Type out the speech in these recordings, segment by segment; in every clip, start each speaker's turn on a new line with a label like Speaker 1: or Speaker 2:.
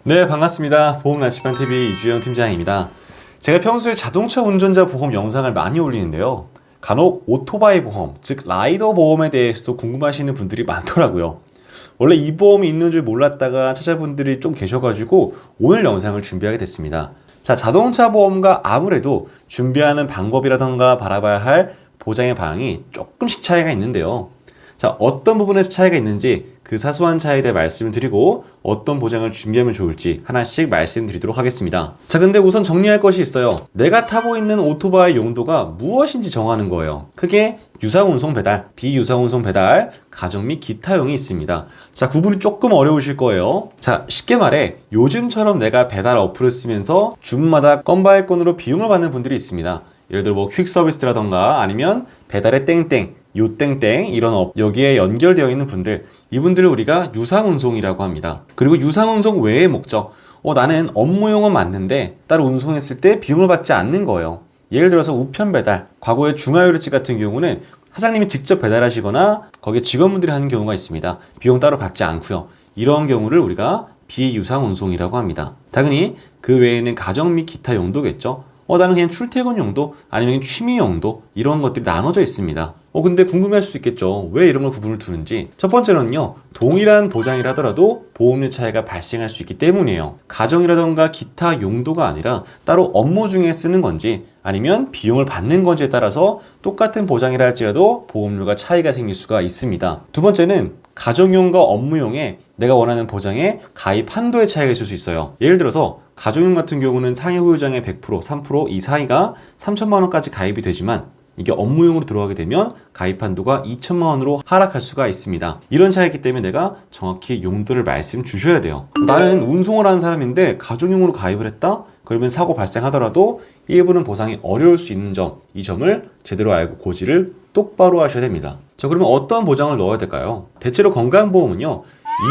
Speaker 1: 네, 반갑습니다. 보험 나치판 TV 이주영 팀장입니다. 제가 평소에 자동차 운전자 보험 영상을 많이 올리는데요. 간혹 오토바이 보험, 즉 라이더 보험에 대해서도 궁금하시는 분들이 많더라고요. 원래 이 보험이 있는 줄 몰랐다가 찾아본 분들이 좀 계셔가지고 오늘 영상을 준비하게 됐습니다. 자, 자동차 보험과 아무래도 준비하는 방법이라던가 바라봐야 할 보장의 방향이 조금씩 차이가 있는데요. 자, 어떤 부분에서 차이가 있는지 그 사소한 차이에 대해 말씀을 드리고 어떤 보장을 준비하면 좋을지 하나씩 말씀드리도록 하겠습니다. 자, 근데 우선 정리할 것이 있어요. 내가 타고 있는 오토바이 용도가 무엇인지 정하는 거예요. 크게 유상운송 배달, 비유상운송 배달, 가정 및 기타용이 있습니다. 자, 구분이 조금 어려우실 거예요. 자, 쉽게 말해 요즘처럼 내가 배달 어플을 쓰면서 주문마다 건바이건으로 비용을 받는 분들이 있습니다. 예를 들어 뭐 퀵서비스라던가 아니면 배달의 땡땡, 요땡땡 이런 여기에 연결되어 있는 분들, 이분들을 우리가 유상운송이라고 합니다. 그리고 유상운송 외의 목적, 나는 업무용은 맞는데 따로 운송했을 때 비용을 받지 않는 거예요. 예를 들어서 우편 배달, 과거에 중화요리집 같은 경우는 사장님이 직접 배달하시거나 거기에 직원분들이 하는 경우가 있습니다. 비용 따로 받지 않고요. 이런 경우를 우리가 비유상운송이라고 합니다. 당연히 그 외에는 가정 및 기타 용도겠죠. 나는 그냥 출퇴근 용도, 아니면 취미 용도, 이런 것들이 나눠져 있습니다. 근데 궁금해 하실 수 있겠죠. 왜 이런 걸 구분을 두는지. 첫 번째는요, 동일한 보장이라 하더라도 보험료 차이가 발생할 수 있기 때문이에요. 가정이라던가 기타 용도가 아니라 따로 업무 중에 쓰는 건지, 아니면 비용을 받는 건지에 따라서 똑같은 보장이라 할지라도 보험료가 차이가 생길 수가 있습니다. 두 번째는 가정용과 업무용에 내가 원하는 보장의 가입 한도의 차이가 있을 수 있어요. 예를 들어서 가정용 같은 경우는 상해 후유장의 100%, 3% 이 사이가 3천만 원까지 가입이 되지만 이게 업무용으로 들어가게 되면 가입 한도가 2천만 원으로 하락할 수가 있습니다. 이런 차이기 때문에 내가 정확히 용도를 말씀 주셔야 돼요. 나는 운송을 하는 사람인데 가정용으로 가입을 했다? 그러면 사고 발생하더라도 일부는 보상이 어려울 수 있는 점, 이 점을 제대로 알고 고지를 똑바로 하셔야 됩니다. 자, 그러면 어떤 보장을 넣어야 될까요? 대체로 건강보험은요,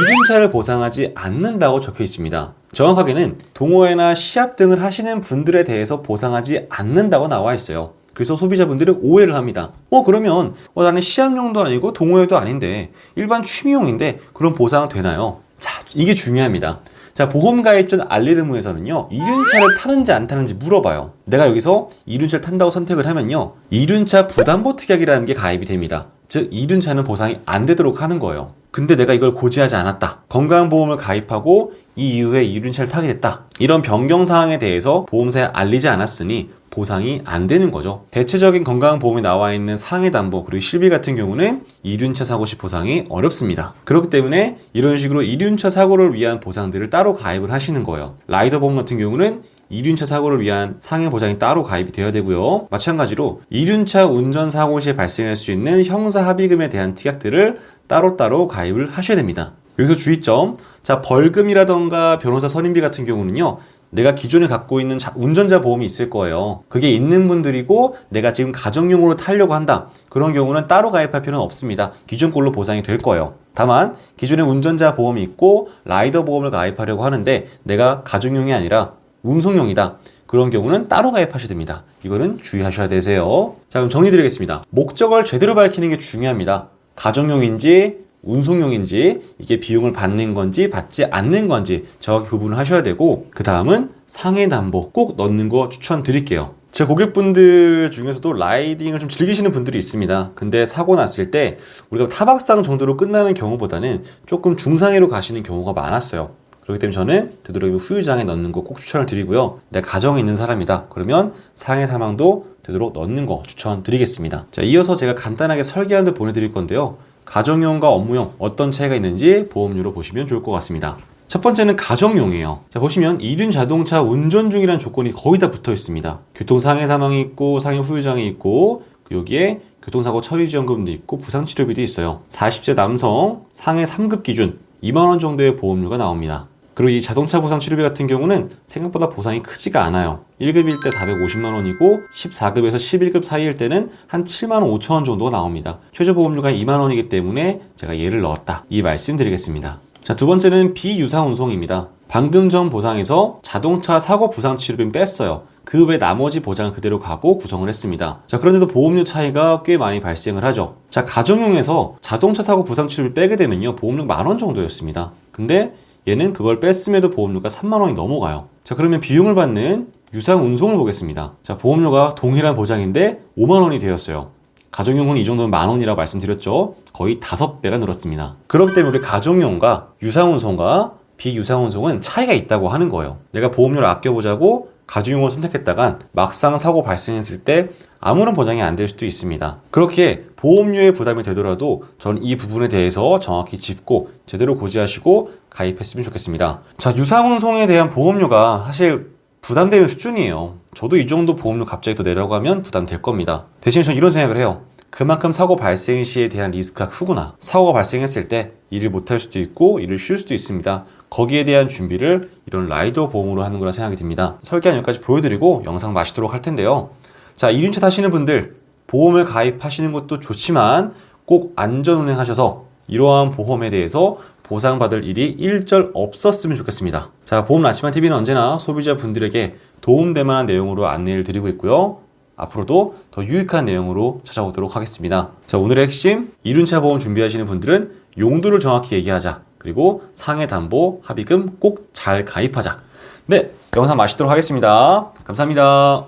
Speaker 1: 이륜차를 보상하지 않는다고 적혀 있습니다. 정확하게는 동호회나 시합 등을 하시는 분들에 대해서 보상하지 않는다고 나와 있어요. 그래서 소비자분들은 오해를 합니다. 그러면 나는 시합용도 아니고 동호회도 아닌데 일반 취미용인데 그럼 보상 되나요? 자, 이게 중요합니다. 자, 보험가입 전 알릴 의무에서는요, 이륜차를 타는지 안 타는지 물어봐요. 내가 여기서 이륜차를 탄다고 선택을 하면요, 이륜차 부담보 특약이라는 게 가입이 됩니다. 즉 이륜차는 보상이 안 되도록 하는 거예요. 근데 내가 이걸 고지하지 않았다, 건강보험을 가입하고 이 이후에 이륜차를 타게 됐다, 이런 변경사항에 대해서 보험사에 알리지 않았으니 보상이 안 되는 거죠. 대체적인 건강보험에 나와 있는 상해담보 그리고 실비 같은 경우는 이륜차 사고 시 보상이 어렵습니다. 그렇기 때문에 이런 식으로 이륜차 사고를 위한 보상들을 따로 가입을 하시는 거예요. 라이더 보험 같은 경우는 이륜차 사고를 위한 상해 보장이 따로 가입이 되어야 되고요. 마찬가지로 이륜차 운전 사고 시에 발생할 수 있는 형사 합의금에 대한 특약들을 따로따로 가입을 하셔야 됩니다. 여기서 주의점, 자, 벌금이라던가 변호사 선임비 같은 경우는요, 내가 기존에 갖고 있는 운전자 보험이 있을 거예요. 그게 있는 분들이고 내가 지금 가정용으로 타려고 한다, 그런 경우는 따로 가입할 필요는 없습니다. 기존 걸로 보상이 될 거예요. 다만 기존에 운전자 보험이 있고 라이더 보험을 가입하려고 하는데 내가 가정용이 아니라 운송용이다, 그런 경우는 따로 가입하셔야 됩니다. 이거는 주의하셔야 되세요. 자, 그럼 정리드리겠습니다. 목적을 제대로 밝히는 게 중요합니다. 가정용인지 운송용인지, 이게 비용을 받는 건지 받지 않는 건지 정확히 구분을 하셔야 되고, 그 다음은 상해담보 꼭 넣는 거 추천드릴게요. 제 고객분들 중에서도 라이딩을 좀 즐기시는 분들이 있습니다. 근데 사고 났을 때 우리가 타박상 정도로 끝나는 경우보다는 조금 중상해로 가시는 경우가 많았어요. 그렇기 때문에 저는 되도록이면 후유장에 넣는 거 꼭 추천을 드리고요. 내 가정에 있는 사람이다 그러면 상해 사망도 되도록 넣는 거 추천드리겠습니다. 자, 이어서 제가 간단하게 설계한 데 보내드릴 건데요, 가정용과 업무용 어떤 차이가 있는지 보험료로 보시면 좋을 것 같습니다. 첫 번째는 가정용이에요. 자, 보시면 이륜 자동차 운전 중이라는 조건이 거의 다 붙어 있습니다. 교통상해 사망이 있고 상해 후유장이 있고 여기에 교통사고 처리지원금도 있고 부상치료비도 있어요. 40세 남성 상해 3급 기준 2만원 정도의 보험료가 나옵니다. 그리고 이 자동차 부상 치료비 같은 경우는 생각보다 보상이 크지가 않아요. 1급일 때 450만원이고 14급에서 11급 사이일 때는 한 7만 5천원 정도가 나옵니다. 최저 보험료가 2만원이기 때문에 제가 얘를 넣었다, 이 말씀 드리겠습니다. 자, 두 번째는 비유상운송입니다. 방금 전 보상에서 자동차 사고 부상 치료비는 뺐어요. 그 외 나머지 보장은 그대로 가고 구성을 했습니다. 자, 그런데도 보험료 차이가 꽤 많이 발생을 하죠. 자, 가정용에서 자동차 사고 부상 치료비 빼게 되면요, 보험료 10,000원 정도였습니다. 근데 얘는 그걸 뺐음에도 보험료가 3만 원이 넘어가요. 자, 그러면 비용을 받는 유상운송을 보겠습니다. 자, 보험료가 동일한 보장인데 5만 원이 되었어요. 가족용은 이 정도면 만 원이라고 말씀드렸죠. 거의 5배가 늘었습니다. 그렇기 때문에 우리 가족용과 유상운송과 비유상운송은 차이가 있다고 하는 거예요. 내가 보험료를 아껴보자고 가족용을 선택했다간 막상 사고 발생했을 때 아무런 보장이 안 될 수도 있습니다. 그렇게 보험료의 부담이 되더라도 전 이 부분에 대해서 정확히 짚고 제대로 고지하시고 가입했으면 좋겠습니다. 자, 유상운송에 대한 보험료가 사실 부담되는 수준이에요. 저도 이 정도 보험료 갑자기 더 내라고 하면 부담될 겁니다. 대신 저는 이런 생각을 해요. 그만큼 사고 발생 시에 대한 리스크가 크구나. 사고가 발생했을 때 일을 못할 수도 있고 일을 쉴 수도 있습니다. 거기에 대한 준비를 이런 라이더 보험으로 하는 거라 생각이 듭니다. 설계한 여기까지 보여드리고 영상 마치도록 할 텐데요. 자, 2륜차 타시는 분들 보험을 가입하시는 것도 좋지만 꼭 안전운행하셔서 이러한 보험에 대해서 보상받을 일이 일절 없었으면 좋겠습니다. 자, 보험 라치반TV는 언제나 소비자분들에게 도움될 만한 내용으로 안내를 드리고 있고요. 앞으로도 더 유익한 내용으로 찾아오도록 하겠습니다. 자, 오늘의 핵심 2륜차 보험 준비하시는 분들은 용도를 정확히 얘기하자. 그리고 상해 담보 합의금 꼭 잘 가입하자. 네, 영상 마치도록 하겠습니다. 감사합니다.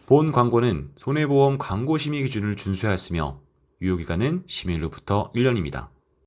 Speaker 1: 본 광고는 손해보험 광고심의 기준을 준수하였으며 유효기간은 심의일로부터 1년입니다.